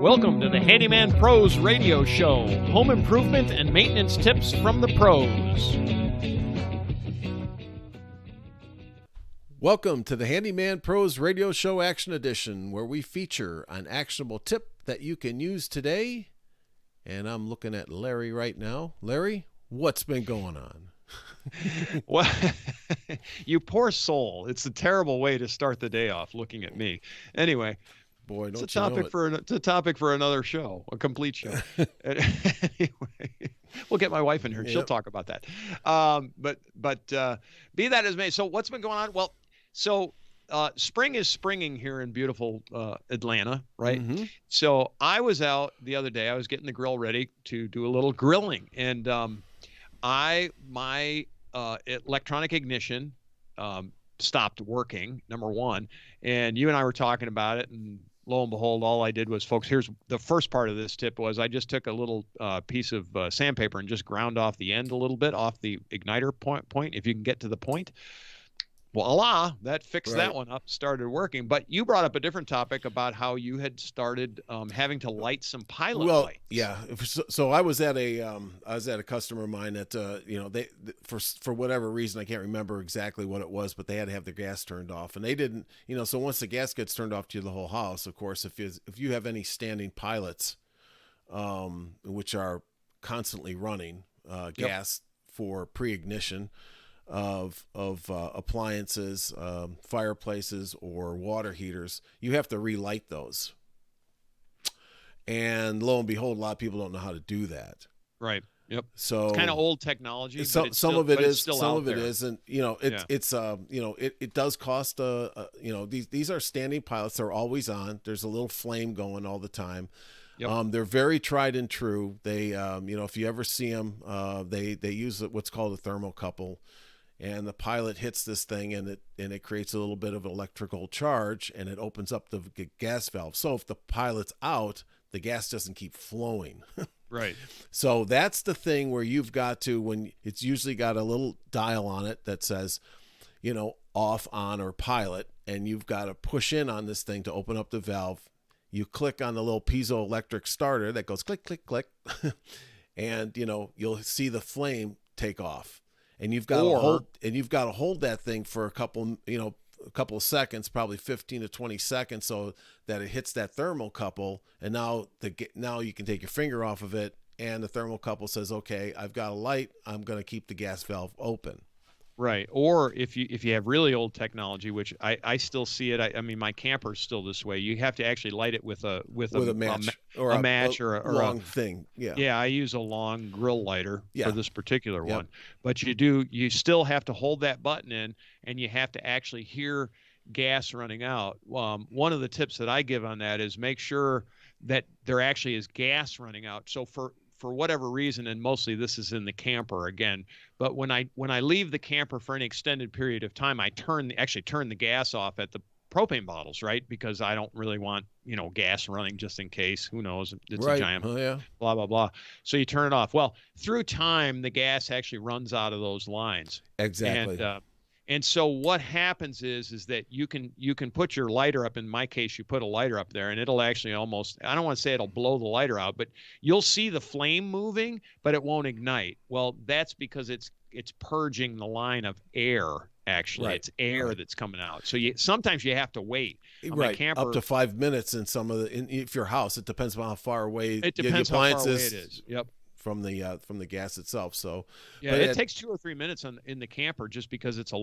Welcome to the Handyman Pros Radio Show, home improvement and maintenance tips from the pros. Welcome to the Handyman Pros Radio Show Action Edition, where we feature an actionable tip that you can use today. And I'm looking at Larry right now. Larry, what's been going on? Well, you poor soul. It's a terrible way to start the day off looking at me. Anyway, boy, it's don't a topic it's a topic for another show, a complete show. Anyway, we'll get my wife in here and she'll talk about that. But be that as may. So what's been going on? Well, so spring is springing here in beautiful Atlanta, right? Mm-hmm. So I was out the other day. I was getting the grill ready to do a little grilling, and my electronic ignition stopped working, number one, and you and I were talking about it, and lo and behold, all I did was, folks, here's the first part of this tip was I just took a little piece of sandpaper and just ground off the end a little bit off the igniter point, if you can get to the point. Voila, that fixed that one up, started working. But you brought up a different topic about how you had started having to light some pilot lights. Yeah. So I was at a customer of mine that they for whatever reason, I can't remember exactly what it was, but they had to have the gas turned off, and they didn't. So once the gas gets turned off to the whole house, of course, if you have any standing pilots, which are constantly running gas for pre-ignition of appliances, fireplaces, or water heaters, you have to relight those. And lo and behold, a lot of people don't know how to do that. Right. Yep. So it's kind of old technology. Some of it is, some of it there. isn't. It does cost. These are standing pilots. They're always on. There's a little flame going all the time. Yep. They're very tried and true. They, if you ever see them, they use what's called a thermocouple. And the pilot hits this thing, and it creates a little bit of electrical charge, and it opens up the gas valve. So if the pilot's out, the gas doesn't keep flowing. Right. So that's the thing where you've got to, when it's usually got a little dial on it that says, off, on, or pilot, and you've got to push in on this thing to open up the valve. You click on the little piezoelectric starter that goes click, click, click, and you'll see the flame take off. And you've got to hold that thing for a couple of seconds, probably 15 to 20 seconds, so that it hits that thermocouple. And now you can take your finger off of it, and the thermocouple says, "Okay, I've got a light. I'm going to keep the gas valve open." Right. Or if you have really old technology, which I still see it. I mean, my camper's still this way. You have to actually light it with a match or a long thing. Yeah. Yeah. I use a long grill lighter for this particular one, but you still have to hold that button in, and you have to actually hear gas running out. One of the tips that I give on that is make sure that there actually is gas running out. So for whatever reason, and mostly this is in the camper again, but when I leave the camper for an extended period of time, I turn the gas off at the propane bottles, right? Because I don't really want, gas running just in case. Who knows? It's a giant blah, blah, blah. So you turn it off. Well, through time, the gas actually runs out of those lines. Exactly. And so what happens is that you can put your lighter up. In my case, you put a lighter up there, and it'll actually almost, I don't want to say it'll blow the lighter out, but you'll see the flame moving, but it won't ignite. Well, that's because it's purging the line of air. Actually, it's air that's coming out. So sometimes you have to wait. Right, camper, up to 5 minutes in some of if your house, it depends on how far away. It depends how far away it is. Yep. From the gas itself. So it takes 2 or 3 minutes in the camper, just because it's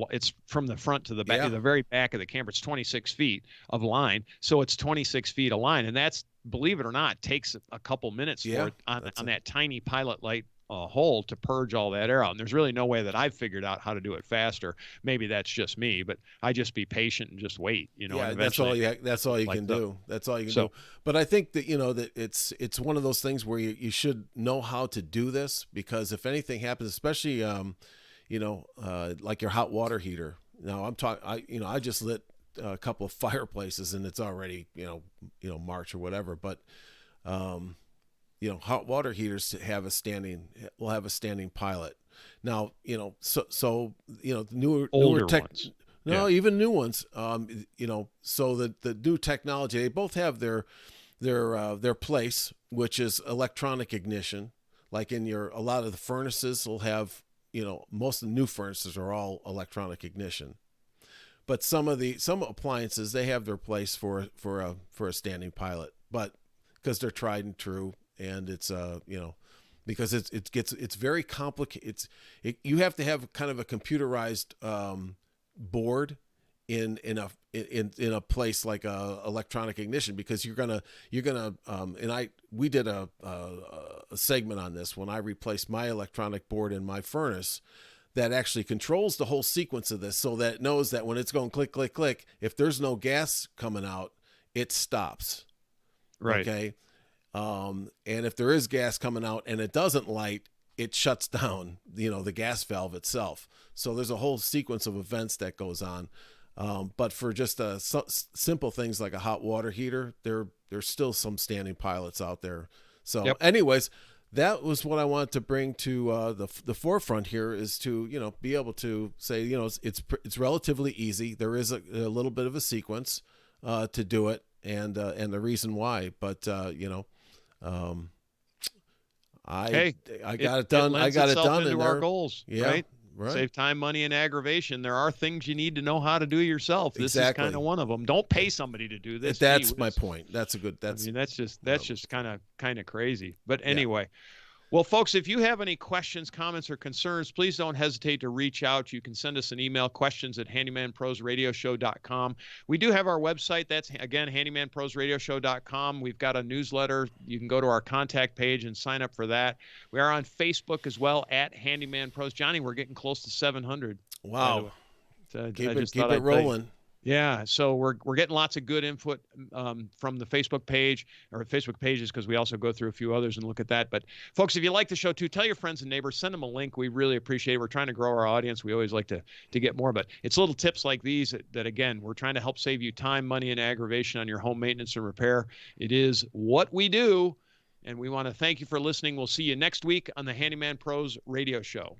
from the front to the back, the very back of the camper. It's 26 feet of line, so it's 26 feet of line, and that's, believe it or not, takes a couple minutes for it on that tiny pilot light hole to purge all that air out. And there's really no way that I've figured out how to do it faster. Maybe that's just me, but I just be patient and just wait. That's all you can do. That's all you can do. But I think that that it's one of those things where you should know how to do this, because if anything happens, especially like your hot water heater. Now I just lit a couple of fireplaces, and it's already March or whatever, but hot water heaters will have a standing pilot. Now, newer tech, ones. No, even new ones. So the new technology, they both have their their place, which is electronic ignition. Like a lot of the furnaces will have, most of the new furnaces are all electronic ignition. But some appliances, they have their place for a standing pilot, but because they're tried and true, and it's because it's very complicated. You have to have kind of a computerized board in a place like electronic ignition, because you're gonna we did a segment on this when I replaced my electronic board in my furnace that actually controls the whole sequence of this, so that it knows that when it's going click click click, if there's no gas coming out, it stops. Right. Okay. And if there is gas coming out and it doesn't light, it shuts down, the gas valve itself. So there's a whole sequence of events that goes on. But for just simple things like a hot water heater, there's still some standing pilots out there. So anyways, that was what I wanted to bring to the forefront here, is to, be able to say, it's relatively easy. There is a little bit of a sequence to do it, and the reason why. But I got it done. I got it done into our goals. Yeah. Right? Save time, money, and aggravation. There are things you need to know how to do yourself. This is kind of one of them. Don't pay somebody to do this. That's my point. That's just kind of crazy. But anyway, well, folks, if you have any questions, comments, or concerns, please don't hesitate to reach out. You can send us an email, questions@handymanprosradioshow.com. We do have our website. That's, again, handymanprosradioshow.com. We've got a newsletter. You can go to our contact page and sign up for that. We are on Facebook as well, @Handyman Pros. Johnny, we're getting close to 700. Wow. Keep it rolling. Yeah, so we're getting lots of good input from the Facebook page, or Facebook pages, because we also go through a few others and look at that. But folks, if you like the show too, tell your friends and neighbors, send them a link. We really appreciate it. We're trying to grow our audience. We always like to get more, but it's little tips like these that again, we're trying to help save you time, money, and aggravation on your home maintenance and repair. It is what we do, and we want to thank you for listening. We'll see you next week on the Handyman Pros Radio Show.